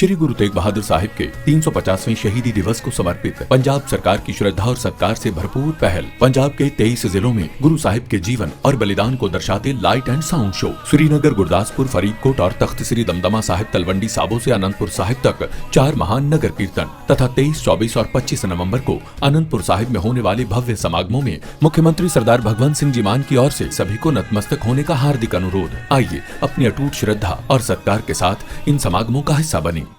श्री गुरु तेग बहादुर साहिब के 350वें शहीदी दिवस को समर्पित पंजाब सरकार की श्रद्धा और सत्कार से भरपूर पहल। पंजाब के 23 जिलों में गुरु साहिब के जीवन और बलिदान को दर्शाते light and sound show Srinagar, Gurdaspur, Faridkot और तख्त श्री दमदमा साहिब, तलवंडी साबो से अनंतपुर साहिब तक 4 महान नगर कीर्तन तथा 23, 24 और 25 नवंबर को अनंतपुर साहिब में होने वाले भव्य समागमों में मुख्यमंत्री सरदार भगवंत सिंह जी मान की ओर से सभी को नतमस्तक होने का हार्दिक अनुरोध। आइए अपनी अटूट श्रद्धा और सत्कार के साथ इन समागमों का हिस्सा बने।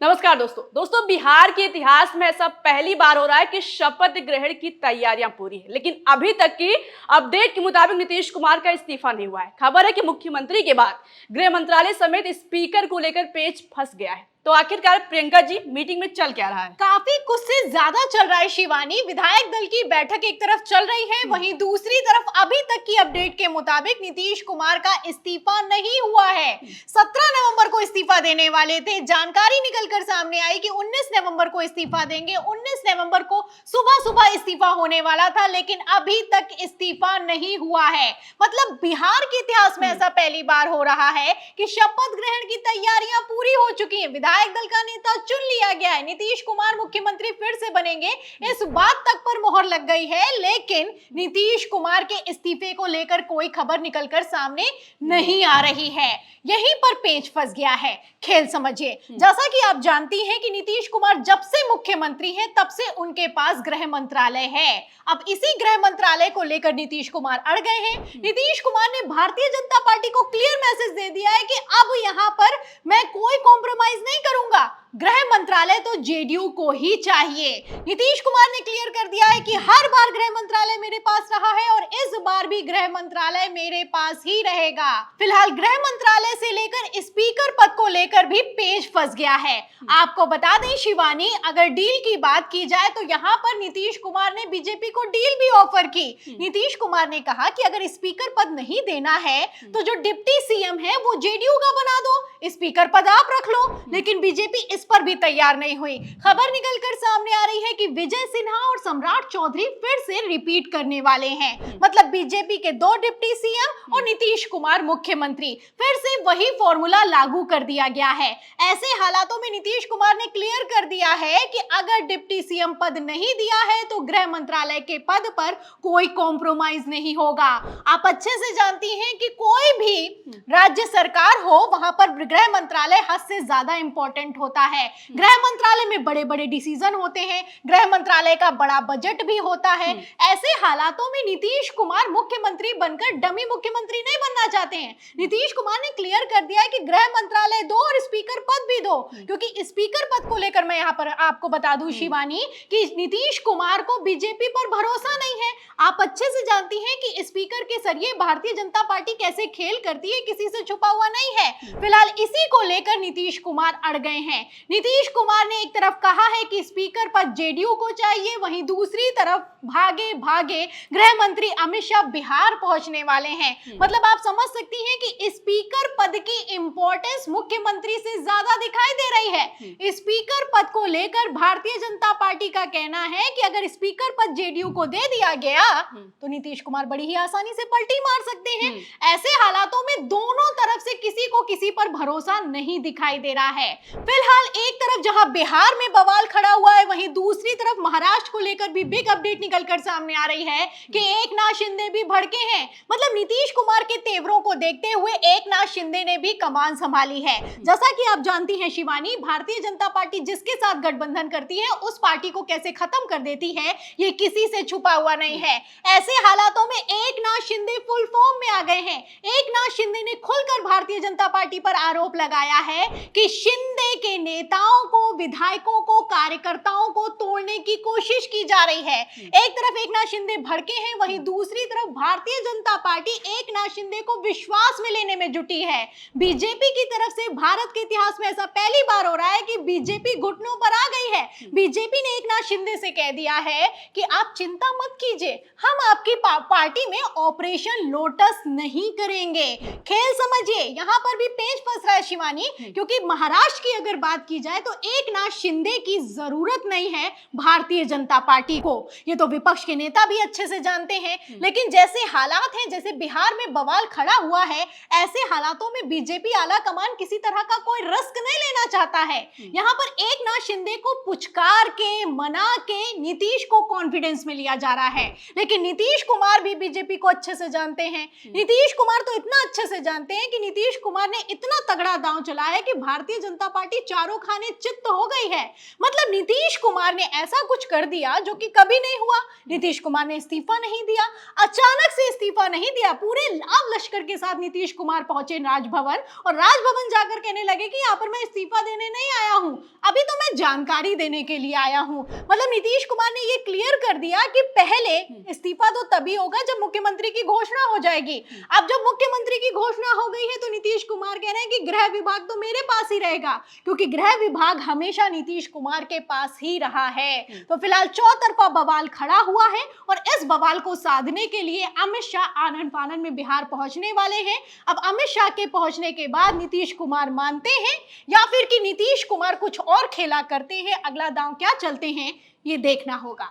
नमस्कार दोस्तों, बिहार के इतिहास में ऐसा पहली बार हो रहा है कि शपथ ग्रहण की तैयारियां पूरी है, लेकिन अभी तक की अपडेट के मुताबिक नीतीश कुमार का इस्तीफा नहीं हुआ है। खबर है कि मुख्यमंत्री के बाद गृह मंत्रालय समेत स्पीकर को लेकर पेच फंस गया है। तो आखिरकार प्रियंका जी, मीटिंग में चल क्या रहा है? काफी कुछ से ज्यादा चल रहा है शिवानी। विधायक दल की बैठक एक तरफ चल रही है, वहीं दूसरी तरफ अभी तक की अपडेट के मुताबिक नीतीश कुमार का इस्तीफा नहीं हुआ है। 17 नवंबर को इस्तीफा देने वाले थे। जानकारी निकलकर सामने आई कि 19 नवंबर को इस्तीफा देंगे। 19 नवंबर को सुबह सुबह इस्तीफा होने वाला था, लेकिन अभी तक इस्तीफा नहीं हुआ है। मतलब बिहार के इतिहास में ऐसा पहली बार हो रहा है कि शपथ ग्रहण की तैयारियां पूरी हो चुकी हैं, विधायक दल का नेता चुन लिया गया है, नीतीश कुमार मुख्यमंत्री फिर से बनेंगे, इस बात तक पर मोहर लग गई है। लेकिन नीतीश कुमार के इस्तीफे को लेकर कोई खबर निकलकर सामने नहीं आ रही है। यहीं पर पेच फंस गया है। खेल समझिए, जैसा कि आप जानती हैं कि नीतीश कुमार जब से मुख्यमंत्री हैं तब से उनके पास गृह मंत्रालय है। अब इसी गृह मंत्रालय को लेकर नीतीश कुमार अड़ गए हैं। नीतीश कुमार ने भारतीय जनता पार्टी को क्लियर मैसेज दे दिया है कि अब यहां पर मैं कोई कॉम्प्रोमाइज नहीं करूंगा, गृह मंत्रालय तो जेडीयू को ही चाहिए। नीतीश कुमार ने क्लियर कर दिया है कि हर बार गृह मंत्रालय मेरे पास रहा है और इस बार भी गृह मंत्रालय मेरे पास ही रहेगा। फिलहाल गृह मंत्रालय से लेकर स्पीकर पद को लेकर भी पेच फंस गया है। आपको बता दें शिवानी, अगर डील की बात की जाए तो यहाँ पर नीतीश कुमार ने बीजेपी को डील भी ऑफर की। नीतीश कुमार ने कहा कि अगर स्पीकर पद नहीं देना है तो जो डिप्टी सीएम है वो जेडीयू का बना दो, स्पीकर पद आप रख लो। लेकिन बीजेपी इस पर भी तैयार नहीं हुई। खबर निकलकर सामने आ रही है कि विजय सिन्हा और सम्राट चौधरी फिर से रिपीट करने वाले हैं। मतलब बीजेपी के 2 डिप्टी सीएम और नीतीश कुमार मुख्यमंत्री, फिर से वही फॉर्मूला लागू कर दिया गया है। ऐसे हालातों में नीतीश कुमार ने क्लियर कर दिया है कि अगर डिप्टी सीएम पद नहीं दिया है तो गृह मंत्रालय के पद पर कोई कॉम्प्रोमाइज नहीं होगा। आप अच्छे से जानती हैं कि कोई भी राज्य सरकार हो, वहां पर गृह मंत्रालय हद से ज्यादा इंपॉर्टेंट होता है। गृह मंत्रालय में बड़े बड़े डिसीजन होते हैं, गृह मंत्रालय का बड़ा बजट भी होता है। ऐसे हालातों में नीतीश कुमार मुख्यमंत्री बनकर डमी मुख्यमंत्री नहीं बनना चाहते हैं। नीतीश कुमार ने क्लियर कर दिया है कि गृह मंत्रालय दो और स्पीकर पद भी दो, क्योंकि स्पीकर पद को लेकर मैं यहाँ पर आपको बता दूं शिवानी कि नीतीश कुमार को बीजेपी पर भरोसा नहीं है। आप अच्छे से जानती हैं कि स्पीकर के जरिए भारतीय जनता पार्टी कैसे खेल करती है, किसी से छुपा हुआ नहीं है। फिलहाल इसी को लेकर नीतीश कुमार अड़ गए हैं। नीतीश कुमार ने एक तरफ कहा है कि स्पीकर पद जेडीयू को चाहिए, वहीं दूसरी तरफ भागे भागे गृह मंत्री अमित शाह बिहार पहुंचने वाले हैं। मतलब आप समझ सकती हैं कि स्पीकर पद की इंपॉर्टेंस मुख्यमंत्री से ज्यादा दिखाई दे रही है। स्पीकर पद को लेकर भारतीय जनता पार्टी का कहना है कि अगर स्पीकर पद जेडीयू को दे दिया गया तो नीतीश कुमार बड़ी ही आसानी से पलटी मार सकते हैं। ऐसे हालातों में दोनों तरफ से किसी को किसी पर भरोसा नहीं दिखाई दे रहा है। फिलहाल एक तरफ जहां बिहार में बवाल खड़ा हुआ है, वहीं दूसरी तरफ महाराष्ट्र को लेकर भी बिग अपडेट निकलकर सामने आ रही है कि एकनाथ शिंदे भी भड़के हैं। मतलब नीतीश कुमार के तेवरों को देखते हुए एकनाथ शिंदे ने भी कमान संभाली है। जैसा कि आप जानती हैं शिवानी, भारतीय जनता पार्टी जिसके साथ गठबंधन करती है उस पार्टी को कैसे खत्म कर देती है ये किसी से छुपा हुआ नहीं है। ऐसे हालातों में एकनाथ शिंदे फुल फॉर्म में आ गए हैं। एकनाथ शिंदे ने खुलकर भारतीय जनता पार्टी पर आरोप लगाया है कि शिंदे के नेताओं को, विधायकों को, कार्यकर्ताओं को तोड़ने की कोशिश की जा रही है। एक तरफ एकनाथ शिंदे भड़के हैं, वहीं दूसरी तरफ भारतीय जनता पार्टी एकनाथ शिंदे को विश्वास में लेने में जुटी है। बीजेपी की तरफ से भारत के इतिहास में ऐसा पहली बार हो रहा है कि बीजेपी घुटनों पर आ गई है। बीजेपी ने एकनाथ शिंदे से कह दिया है कि आप चिंता मत कीजिए, हम आपकी पार्टी में ऑपरेशन लोटस नहीं करेंगे। खेल समझिए, यहां पर भी पेच फंस रहा है शिवानी, क्योंकि महाराष्ट्र की अगर बात की जाए तो एकनाथ शिंदे की जरूरत नहीं है भारतीय जनता पार्टी को। ये तो विपक्ष के नेता भी अच्छे से जानते हैं, लेकिन जैसे हालात हैं, जैसे बिहार में बवाल खड़ा हुआ है, ऐसे हालातों में बीजेपी आला कमान किसी तरह का कोई रिस्क नहीं लेना चाहता है। यहाँ पर एकनाथ शिंदे को पुचकार के, मना के नीतीश को कॉन्फिडेंस में लिया जा रहा है, लेकिन नीतीश कुमार भी बीजेपी को अच्छे से जानते हैं। नीतीश कुमार तो इतना अच्छे से जानते हैं कि नीतीश कुमार ने इतना तगड़ा दांव चलाया है कि भारतीय जनता पार्टी चारों खाने चित्त हो गई है। मतलब नीतीश कुमार ने ऐसा कुछ कर दिया जो कि कभी नहीं हुआ। नीतीश कुमार ने इस्तीफा नहीं दिया, अचानक से इस्तीफा नहीं दिया, पूरे लाव लश्कर के साथ नीतीश कुमार पहुंचे राजभवन और राजभवन जाकर कहने लगे कि यहाँ पर मैं इस्तीफा देने नहीं आया हूँ, अभी तो मैं जानकारी देने के लिए आया हूँ। मतलब नीतीश कुमार ने ये क्लियर कर दिया कि पहले इस्तीफा तो तभी होगा जब मुख्यमंत्री की घोषणा हो जाएगी। अब जब मुख्यमंत्री की घोषणा हो गई है तो नीतीश कुमार कह रहे हैं कि गृह विभाग तो मेरे पास ही रहेगा, क्योंकि गृह विभाग हमेशा नीतीश कुमार के पास ही रहा है। तो फिलहाल चौतरफा बवाल खड़ा हुआ है और इस बवाल को साधने के लिए अमित शाह आनन फानन में बिहार पहुंचने वाले हैं। अब अमित शाह के पहुंचने के बाद नीतीश कुमार मानते हैं या फिर कि नीतीश कुमार कुछ और खेला करते हैं, अगला दांव क्या चलते हैं ये देखना होगा।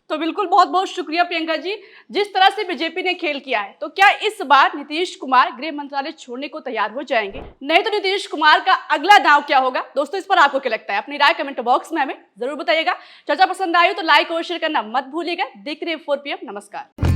तो बिल्कुल बहुत बहुत शुक्रिया प्रियंका जी। जिस तरह से बीजेपी ने खेल किया है, तो क्या इस बार नीतीश कुमार गृह मंत्रालय छोड़ने को तैयार हो जाएंगे? नहीं तो नीतीश कुमार का अगला दांव क्या होगा? दोस्तों, इस पर आपको क्या लगता है? अपनी राय कमेंट बॉक्स में हमें जरूर बताइएगा। चर्चा पसंद आई हो तो लाइक और शेयर करना मत भूलिएगा। देख रहे 4 PM। नमस्कार।